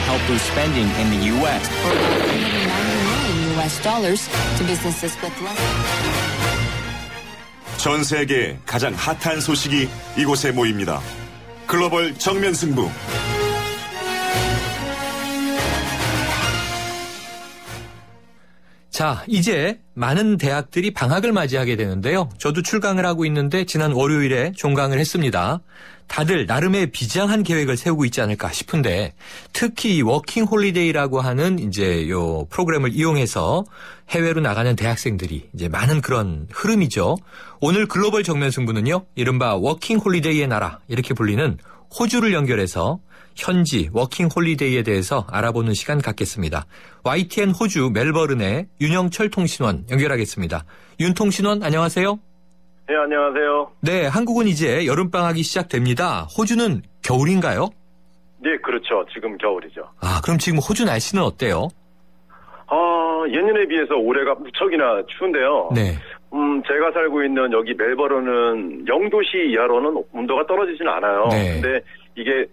help boost spending in the U.S. for about $190 million to businesses with less. 전 세계 가장 핫한 소식이 이곳에 모입니다. 글로벌 정면 승부. 자, 이제 많은 대학들이 방학을 맞이하게 되는데요. 저도 출강을 하고 있는데 지난 월요일에 종강을 했습니다. 다들 나름의 비장한 계획을 세우고 있지 않을까 싶은데 특히 워킹 홀리데이라고 하는 이제 요 프로그램을 이용해서 해외로 나가는 대학생들이 이제 많은 그런 흐름이죠. 오늘 글로벌 정면 승부는요. 이른바 워킹 홀리데이의 나라 이렇게 불리는 호주를 연결해서 현지 워킹 홀리데이에 대해서 알아보는 시간 갖겠습니다. YTN 호주 멜버른의 윤영철 통신원 연결하겠습니다. 윤 통신원 안녕하세요. 네, 안녕하세요. 네, 한국은 이제 여름방학이 시작됩니다. 호주는 겨울인가요? 네, 그렇죠. 지금 겨울이죠. 아, 그럼 지금 호주 날씨는 어때요? 예년에 비해서 올해가 무척이나 추운데요. 네. 제가 살고 있는 여기 멜버른은 0도씨 이하로는 온도가 떨어지지는 않아요. 네. 근데 이게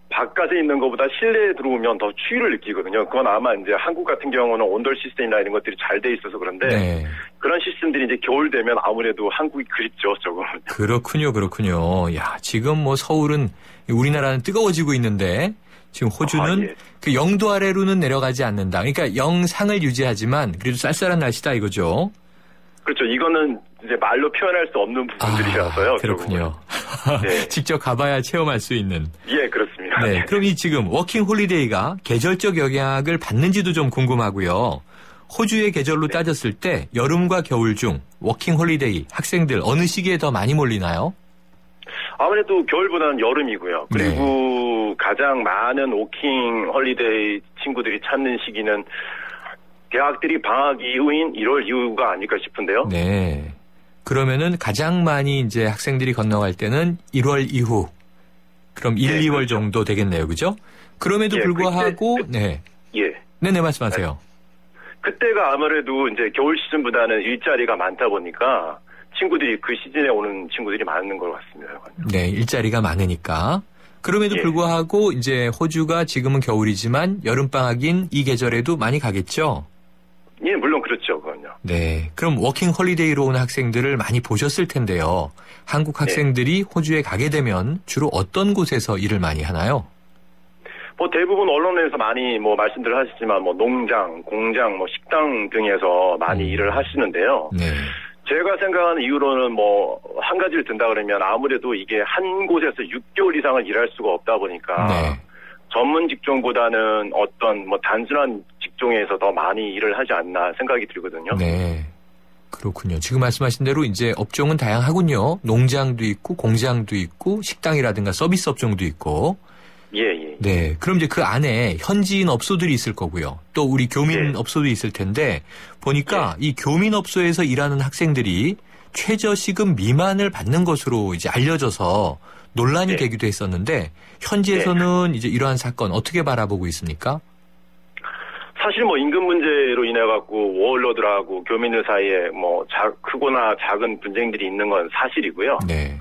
바깥에 있는 것보다 실내에 들어오면 더 추위를 느끼거든요. 그건 아마 이제 한국 같은 경우는 온돌 시스템이나 이런 것들이 잘 돼 있어서 그런데 네. 그런 시스템들이 이제 겨울 되면 아무래도 한국이 그립죠, 조금. 그렇군요. 야, 지금 뭐 서울은 우리나라는 뜨거워지고 있는데 지금 호주는 예. 그 0도 아래로는 내려가지 않는다. 그러니까 영상을 유지하지만 그래도 쌀쌀한 날씨다 이거죠. 그렇죠. 이거는 이제 말로 표현할 수 없는 부분들이라서요. 그렇군요. 네. 직접 가봐야 체험할 수 있는. 예, 그렇습니다. 네. 그럼 이 지금 워킹 홀리데이가 계절적 영향을 받는지도 좀 궁금하고요. 호주의 계절로 따졌을 때 여름과 겨울 중 워킹 홀리데이 학생들 어느 시기에 더 많이 몰리나요? 아무래도 겨울보다는 여름이고요. 그리고 가장 많은 워킹 홀리데이 친구들이 찾는 시기는 대학들이 방학 이후인 1월 이후가 아닐까 싶은데요. 네. 그러면은 가장 많이 이제 학생들이 건너갈 때는 1월 이후. 그럼 1, 2월 그렇죠. 정도 되겠네요. 그죠? 그럼에도 불구하고, 네. 예. 네, 말씀하세요. 그때가 아무래도 이제 겨울 시즌보다는 일자리가 많다 보니까 친구들이 그 시즌에 오는 친구들이 많은 것 같습니다. 네, 일자리가 많으니까. 그럼에도 불구하고 이제 호주가 지금은 겨울이지만 여름방학인 이 계절에도 많이 가겠죠? 예, 물론 그렇죠. 그건요. 네. 그럼 워킹 홀리데이로 온 학생들을 많이 보셨을 텐데요. 한국 학생들이 호주에 가게 되면 주로 어떤 곳에서 일을 많이 하나요? 뭐 대부분 언론에서 많이 뭐 말씀들 하시지만 뭐 농장, 공장, 뭐 식당 등에서 많이 일을 하시는데요. 네. 제가 생각하는 이유로는 뭐 한 가지를 든다 그러면 아무래도 이게 한 곳에서 6개월 이상을 일할 수가 없다 보니까 네. 전문 직종보다는 어떤 뭐 단순한 직종에서 더 많이 일을 하지 않나 생각이 들거든요. 네. 그렇군요. 지금 말씀하신 대로 이제 업종은 다양하군요. 농장도 있고 공장도 있고 식당이라든가 서비스 업종도 있고. 예. 네. 그럼 이제 그 안에 현지인 업소들이 있을 거고요. 또 우리 교민 업소도 있을 텐데 보니까 이 교민 업소에서 일하는 학생들이 최저시급 미만을 받는 것으로 이제 알려져서 논란이 되기도 했었는데 현지에서는 이제 이러한 사건 어떻게 바라보고 있습니까? 사실 뭐 임금 문제로 인해 갖고 워홀러들하고 교민들 사이에 뭐 크거나 작은 분쟁들이 있는 건 사실이고요. 네.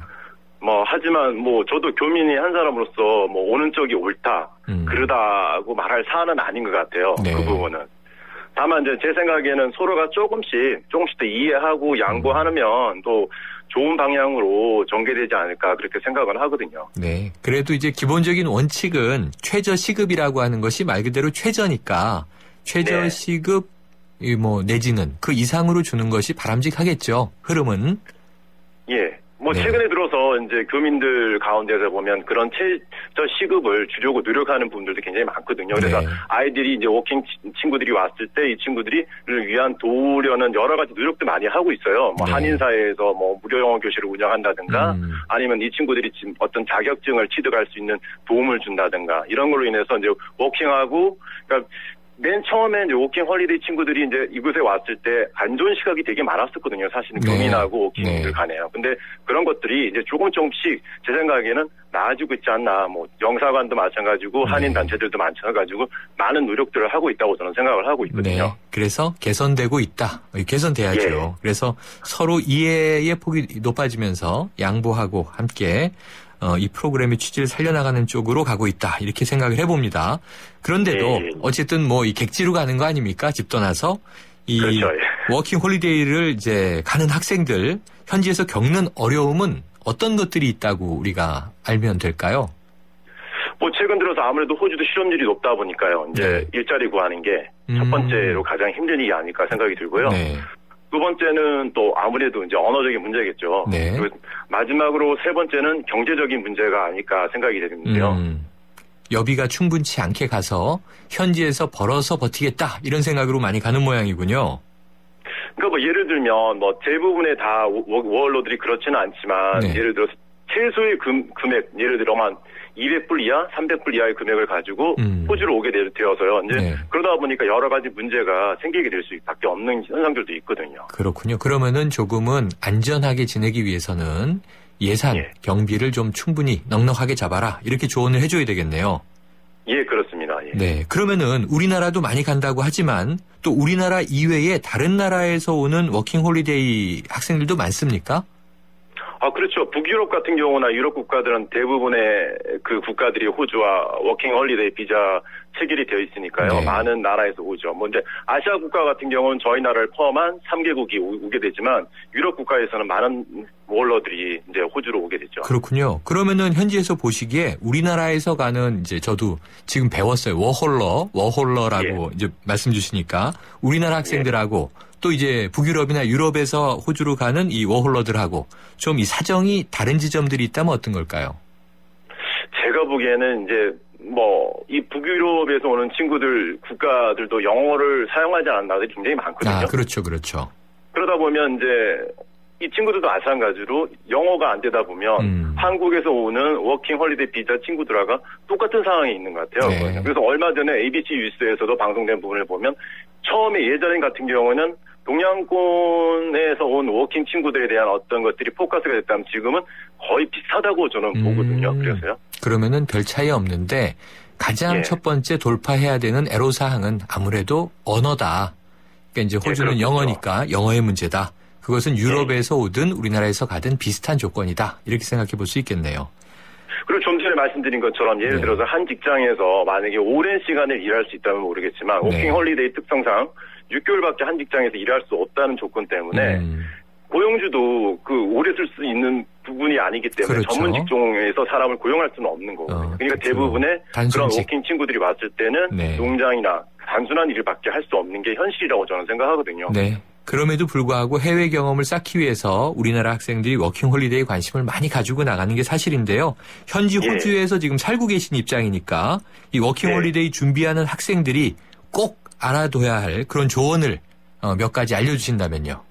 뭐 하지만 뭐 저도 교민이 한 사람으로서 뭐 오는 쪽이 옳다, 그러다고 말할 사안은 아닌 것 같아요. 네. 그 부분은. 다만 이제 제 생각에는 서로가 조금씩 더 이해하고 양보하면 또 좋은 방향으로 전개되지 않을까 그렇게 생각을 하거든요. 네. 그래도 이제 기본적인 원칙은 최저시급이라고 하는 것이 말 그대로 최저니까 최저시급 뭐 내지는 그 이상으로 주는 것이 바람직하겠죠. 흐름은. 예. 뭐 최근에 들어서 이제 교민들 가운데서 보면 그런 최저 시급을 주려고 노력하는 분들도 굉장히 많거든요. 그래서 아이들이 이제 워킹 친구들이 왔을 때 이 친구들을 위한 도우려는 여러 가지 노력도 많이 하고 있어요. 뭐 한인사회에서 뭐 무료 영어 교실을 운영한다든가 아니면 이 친구들이 지금 어떤 자격증을 취득할 수 있는 도움을 준다든가 이런 걸로 인해서 이제 워킹하고 그러니까 맨 처음에 이제 워킹 홀리데이 친구들이 이제 이곳에 왔을 때 안 좋은 시각이 되게 많았었거든요. 사실은 교민하고 워킹들 간에요. 근데 그런 것들이 이제 조금씩 제 생각에는 나아지고 있지 않나. 뭐 영사관도 마찬가지고 한인 단체들도 마찬가지고 많은 노력들을 하고 있다고 저는 생각을 하고 있거든요. 네. 그래서 개선되고 있다. 개선돼야죠. 그래서 서로 이해의 폭이 높아지면서 양보하고 함께 이 프로그램의 취지를 살려나가는 쪽으로 가고 있다. 이렇게 생각을 해봅니다. 그런데도 어쨌든 뭐 이 객지로 가는 거 아닙니까? 집 떠나서 이 그렇죠. 워킹 홀리데이를 이제 가는 학생들 현지에서 겪는 어려움은 어떤 것들이 있다고 우리가 알면 될까요? 뭐 최근 들어서 아무래도 호주도 실업률이 높다 보니까요. 이제 일자리 구하는 게 첫 번째로 가장 힘든 일이 아닐까 생각이 들고요. 네. 두 번째는 또 아무래도 이제 언어적인 문제겠죠. 네. 그리고 마지막으로 세 번째는 경제적인 문제가 아닐까 생각이 되는데요. 여비가 충분치 않게 가서 현지에서 벌어서 버티겠다 이런 생각으로 많이 가는 모양이군요. 그러니까 뭐 예를 들면 뭐 대부분의 다 워홀러들이 그렇지는 않지만 네. 예를 들어서 최소의 금액 예를 들어 한 200불 이하, 300불 이하의 금액을 가지고 호주로 오게 되어서요. 이제 네. 그러다 보니까 여러 가지 문제가 생기게 될 수밖에 없는 현상들도 있거든요. 그렇군요. 그러면은 조금은 안전하게 지내기 위해서는 예산, 예. 경비를 좀 충분히 넉넉하게 잡아라 이렇게 조언을 해줘야 되겠네요. 예, 그렇습니다. 예. 네. 그러면은 우리나라도 많이 간다고 하지만 또 우리나라 이외에 다른 나라에서 오는 워킹 홀리데이 학생들도 많습니까? 그렇죠. 북유럽 같은 경우나 유럽 국가들은 대부분의 그 국가들이 호주와 워킹 홀리데이 비자 체결이 되어 있으니까요. 네. 많은 나라에서 오죠. 뭐 이제 아시아 국가 같은 경우는 저희 나라를 포함한 3개국이 오게 되지만 유럽 국가에서는 많은 워홀러들이 이제 호주로 오게 되죠. 그렇군요. 그러면은 현지에서 보시기에 우리나라에서 가는 이제 저도 지금 배웠어요. 워홀러라고 예. 이제 말씀 주시니까 우리나라 학생들하고 또 이제 북유럽이나 유럽에서 호주로 가는 이 워홀러들하고 좀 이 사정이 다른 지점들이 있다면 어떤 걸까요? 제가 보기에는 이제 뭐 이 북유럽에서 오는 친구들 국가들도 영어를 사용하지 않는 나라들이 굉장히 많거든요. 그렇죠, 그렇죠. 그러다 보면 이제 이 친구들도 마찬가지로 영어가 안 되다 보면 한국에서 오는 워킹 홀리데이 비자 친구들하고 똑같은 상황에 있는 것 같아요. 네. 그래서 얼마 전에 ABC 뉴스에서도 방송된 부분을 보면 처음에 예전 같은 경우는 동양권에서 온 워킹 친구들에 대한 어떤 것들이 포커스가 됐다면 지금은 거의 비슷하다고 저는 보거든요. 그래서요. 그러면은 별 차이 없는데 가장 예. 첫 번째 돌파해야 되는 애로사항은 아무래도 언어다. 그러니까 이제 호주는 그렇겠죠. 영어니까 영어의 문제다. 그것은 유럽에서 오든 우리나라에서 가든 비슷한 조건이다. 이렇게 생각해 볼 수 있겠네요. 그리고 좀 전에 말씀드린 것처럼 예를 네. 들어서 한 직장에서 만약에 오랜 시간을 일할 수 있다면 모르겠지만 네. 워킹 홀리데이 특성상 6개월밖에 한 직장에서 일할 수 없다는 조건 때문에 고용주도 그 오래 쓸 수 있는 부분이 아니기 때문에 그렇죠. 전문 직종에서 사람을 고용할 수는 없는 거거든요. 그러니까 대부분의 그런 워킹 친구들이 왔을 때는 네. 농장이나 단순한 일밖에 할 수 없는 게 현실이라고 저는 생각하거든요. 네. 그럼에도 불구하고 해외 경험을 쌓기 위해서 우리나라 학생들이 워킹 홀리데이에 관심을 많이 가지고 나가는 게 사실인데요. 현지 호주에서 지금 살고 계신 입장이니까 이 워킹 홀리데이 준비하는 학생들이 꼭 알아둬야 할 그런 조언을 몇 가지 알려주신다면요.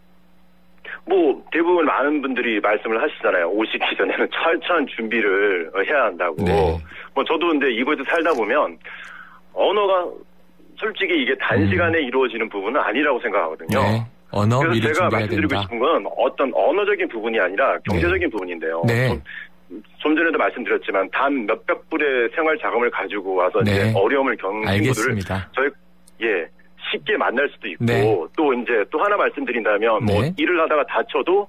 뭐 대부분 많은 분들이 말씀을 하시잖아요. 오시기 전에는 철저한 준비를 해야 한다고. 네. 뭐 저도 근데 이곳에 살다 보면 언어가 솔직히 이게 단시간에 이루어지는 부분은 아니라고 생각하거든요. 네. 언어 그래서 미리 제가 준비해야 말씀드리고 된다. 싶은 건 어떤 언어적인 부분이 아니라 경제적인 부분인데요. 네. 좀 전에도 말씀드렸지만 단 몇백 불의 생활 자금을 가지고 와서 네. 이제 어려움을 겪는 친구들을 알겠습니다. 쉽게 만날 수도 있고 네. 또 이제 또 하나 말씀드린다면 뭐 네. 일을 하다가 다쳐도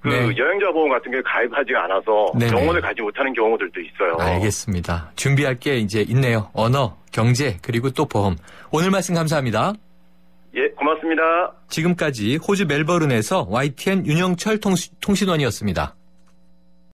그 네. 여행자 보험 같은 게 가입하지가 않아서 네네. 병원을 가지 못하는 경우들도 있어요. 알겠습니다. 준비할 게 이제 있네요. 언어, 경제, 그리고 또 보험. 오늘 말씀 감사합니다. 예, 고맙습니다. 지금까지 호주 멜버른에서 YTN 윤영철 통신원이었습니다.